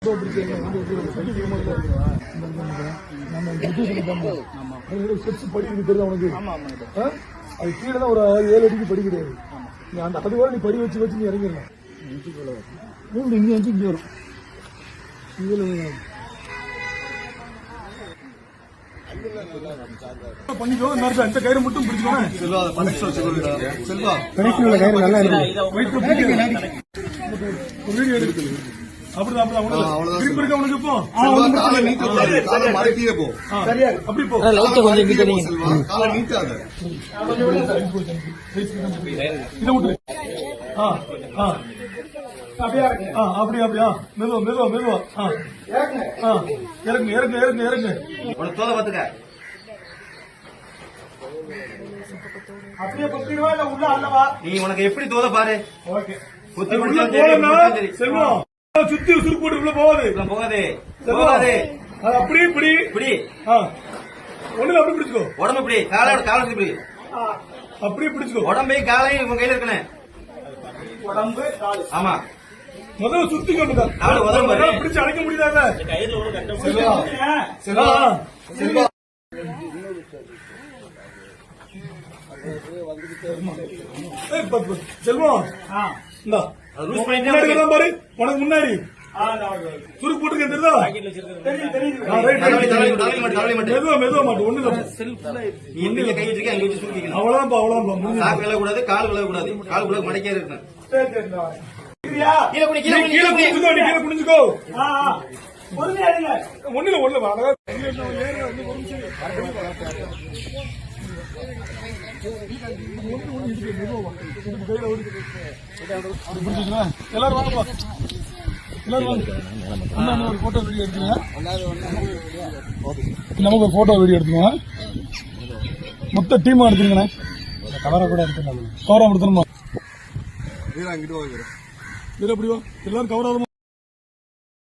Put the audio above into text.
அது கீழே தான் ஒரு 7 அடிக்கு படி கிடையாது. அந்த அது வரை நீ படி வச்சு நீ இறங்கிடலாம். இங்கே வந்து இங்கே வரும். பண்ணிக்கோ. இந்த கயிறு மட்டும் பிடிச்சிக்கோங்க. வீடியோ எடுக்குது. அப்படிதான் உனக்கு இப்போ அப்படி போ. அப்படியா மெதுவா இறங்கு தோலை பாத்துக்க. அப்படியே பத்திடுவா இல்ல உள்ள அல்லவா? நீ உனக்கு எப்படி தோலை பாரு. செல்வம் சுத்தி சுருக்கு போட்டு உள்ள போகாது. அப்படி இப்படி ஒண்ணுல அப்படி பிடிச்சுக்கோ. உடம்பு இப்படி காலை இப்படி அப்படியே பிடிச்சுக்கோ. உடம்பே காலையும் உங்க கையில இருக்கணும். உடம்பு காலு. ஆமா முதல்ல சுத்திக்கணும். பிடிச்சு அழைக்க முடியாத செல்வம் பாரு. உனக்கு முன்னாடி சுருக்கு போட்டுருக்கேன் தெரியுதா? மெதுவா மாட்டோம். ஒண்ணு கை வச்சிருக்கேன் அங்க வச்சு சுருக்கிக்கணும். அவ்வளவுதான். சாக்கு விழக்கூடாது, கால் விழக்கூடாது. கால் விழ மடக்கே இருக்கணும். கீழே குடிச்சுக்கோ. ஒண்ணு எல்லாரும் வாங்கப்பா. ஒரு போட்டோ வீடியோ எடுத்துங்க. நமக்கு ஒரு போட்டோ வீடியோ எடுத்துங்க. மொத்த டீமா எடுத்துங்கண்ணே. கவரா கூட எடுத்துடணும். கவரா எடுத்துணுமா? வீரா அப்படி வா. எல்லாரும் கவரா